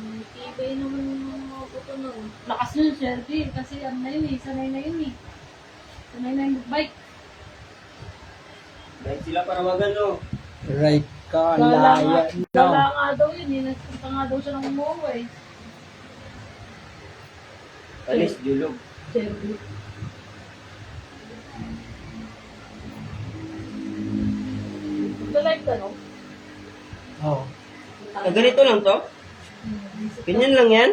Tibay naman yung mga buto nun. Lakas nun, Shelby. Kasi ano na yun eh, sanay na yun eh. Sanay na yung bike. Dahil sila parawagan, no? Right ka, Gala laya. nga daw yun eh. Nagpunta nga daw siya ng Momo eh. Alis, julog. Shelby. Live ka no? Oo. Ganito lang to? Ganyan lang yan?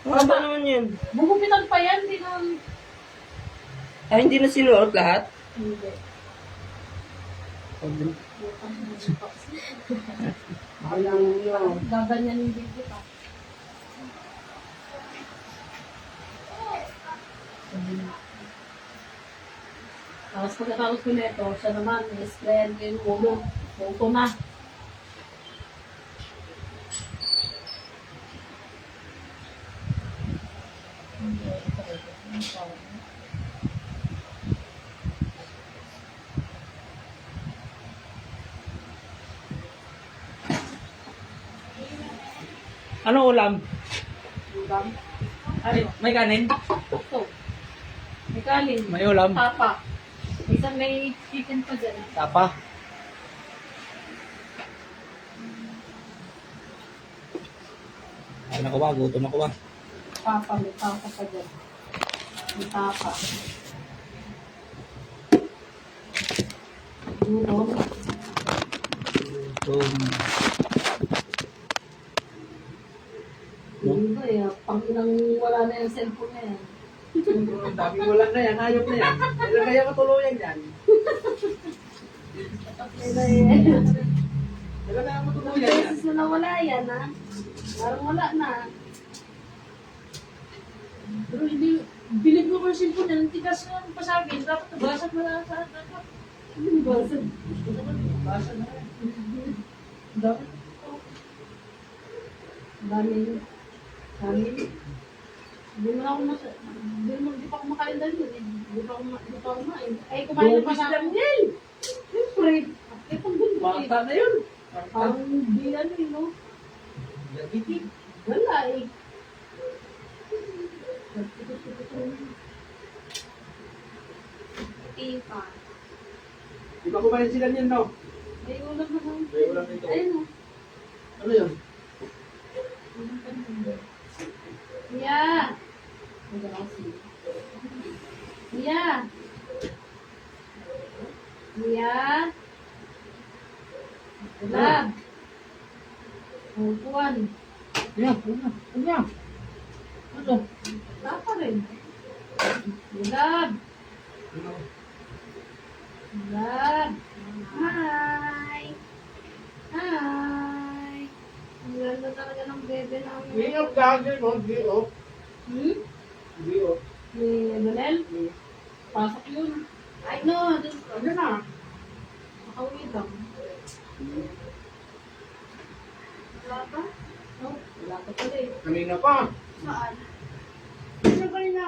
Ano ba naman yan? Bugupitan pa yan, hindi naman. Ay, hindi na sinuot lahat? Hindi. Gaganyan yung video ka. Tapos pagkatapos ko nito, siya naman, i-spread yung ulo. Uto na. Ano ulam? Ulam. Ay, may kanin? Ito. May kanin. May ulam? Tapa. Isang may chicken pa dyan. Tapa? Ano ko ba? Gutom ako ba? Tapa, may tapa pa dyan. May tapa. Gutom. Gutom. Hindi ba eh. Pang inang wala na yung cellphone na yan. Sabi mo lang na yan, ayop na yan. Kailan kaya matuluyan yan? Patay na yan. Kailan kaya Ilang matuluyan yan? beses na nawala yan ha. Parang wala na. Pero hindi, bilib mo ko yung cellphone yan. Tigas nga pa sa akin. Dapat nabasag mo na sa akin. Hindi basag. Basa na yan. Dapat. Dami. Dami. Hindi mo na ako hindi pa ako makain dahil yun eh. Hindi pa ako kumain. Ay, kumain na pa na ako. Siyempre. Eh, pang gundo eh. Bata na yun. Parang hindi ano eh, no? Diabetic. Wala eh. Tipa. Di ba kumain sila niyan, no? Ay, ulam na lang. May ulam dito. Ayun o. Ano yun? Mia! Mia! Mia! Lab! Upuan. Yan, yan. Yan. Ano? Tapa rin. Lab! Lab! Hi! Hi! Ang ganda talaga ng bebe namin. Giop gagawin mo, giop. Hmm? Giop. Ni Manel? Pasok yun. Ay no, ano na? Makauwi lang. Wala pa? No, wala pa pala eh. Kanina pa. Saan? Kanina kanina.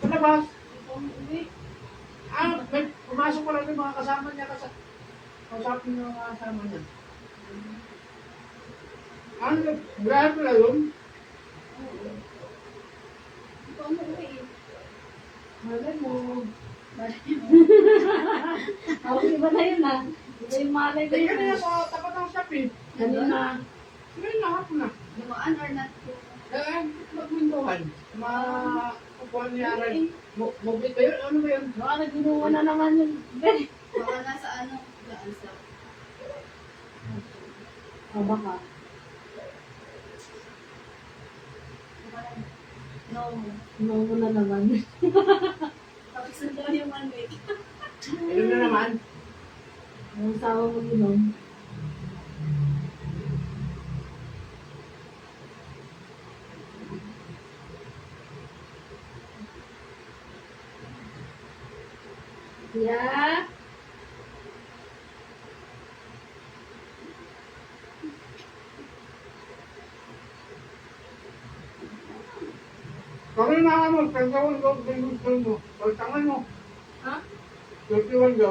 Palabas. Ito ang uwi. May pumasok pa lang yung mga kasama niya kasi kausapin yung mga kasama niya. Ano, grabe pala yun? Ito ang uwi eh. Malay mo. Ako iba na yun ah. Iba yung malay na Hindi yun. kanina sa tapat ng shop eh. Kanina. Kanina hapon na. Dumaan or not? Magwindohan. Kukuha niya rin. Mobit ba yun? Ano ba yun? Baka nagbinuwa na naman yun. Ben. Baka nasa ano, daan sa... O baka. No. No mo na naman. Tapos nandiyan yung one week. Inom na naman. Ang sawa mo inom. Yeah. Kami na mo, pagkawan ko, pagkawan mo. Pagkawan mo. Ha? Pagkawan ko.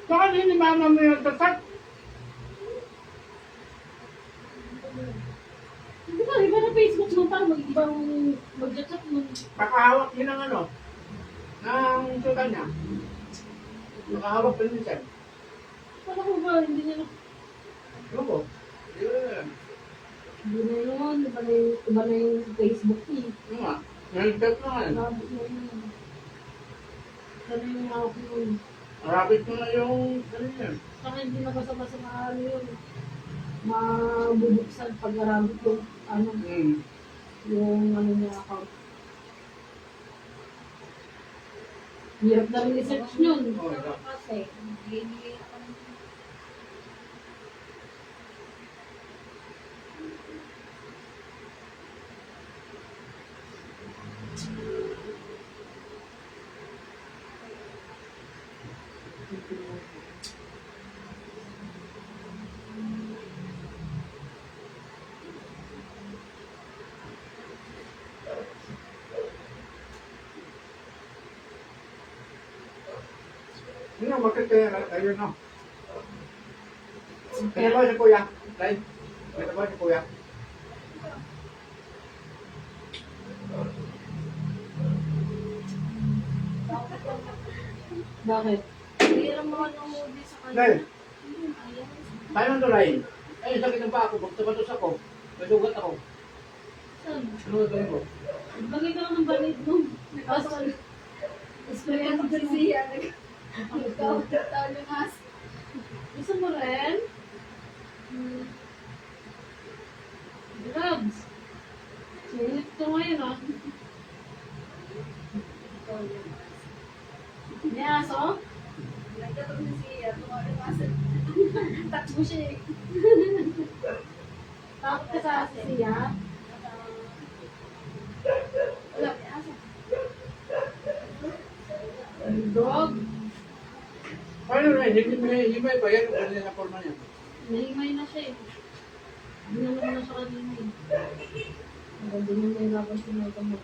Saka din ni mama mo yung tatak. Facebook mo pa, mag-ibang mag-chat mo. Kakahawak niya ng ano, ng sutan niya. Nakahawak pa rin siya. Wala ko ba, hindi niya na. Ano ko? Yeah. Hindi na yun, iba na yung Facebook eh. Ano nga? Nag-chat na nga. Rabbit na yun. Sana yung hawak yun. Rapid mo na yung ano yan. Saka hindi na basa-basa na ano yun. Mabubuksan pag rabbit yung ano, yung ano niya account. Hirap na rin research yun. Oh, Kasi, bigay ako ng Ano, bakit kaya ayun no? Kaya ba si Kuya? Tay? Kaya ba si Kuya? Bakit? Hindi lang mga movie sa kanya. Tay, Ayaw. tayo nang tulay. Ay, sakit ng pa ako. Bagtabatos ako. May dugat ako. Saan? Ano gagawin ko? Bagay ka lang ng balid mo. Pasal. Kaya pag siya, nagkawag yung as. Gusto mo rin? Drugs. Sinit ko ngayon ah. May aso? Nagkatog na siya, tumawag yung as. Takbo siya eh. Takot ka sa aso siya? Wala, may asa. Dog? Paano na? Himay ba yan? Ano na forma niya? Nahimay na siya eh. Hindi naman na siya kanina eh. Maganda nyo may laban sa mga kamot.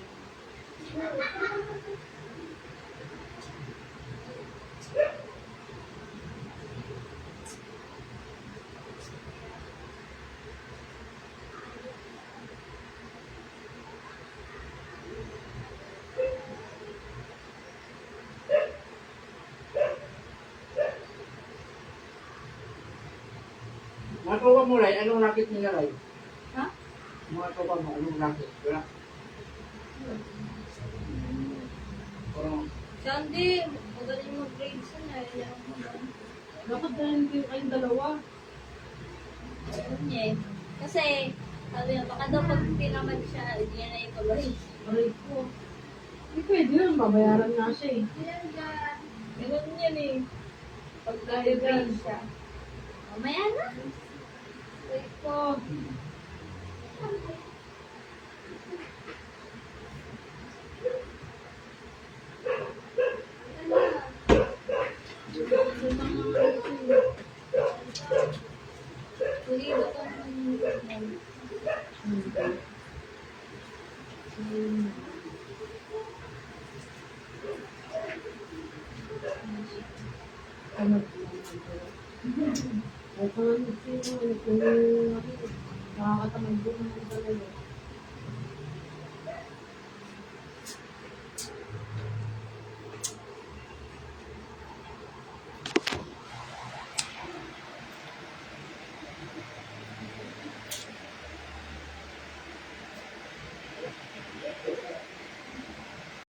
Mga tropa mo, Ray, anong racket nila, Ray? Ha? Mga tropa mo, anong racket? Wala. Parang, Sandy, magaling mag-grades na. Ayaw mo ba? Dapat dahil kayo kayong dalawa. Ayaw niya eh. Kasi, sabi niya, baka daw pag pinamad siya, hindi niya na ituloy. Aray ko. Hindi pwede yun. Babayaran nga siya eh. Ayan ka. Ganun yan eh. Pag nag-grade siya. Mamaya na. Aray ko. Tulido ko ng Ano? Ay, kung ano sino, kung nakakatamad ko naman talaga.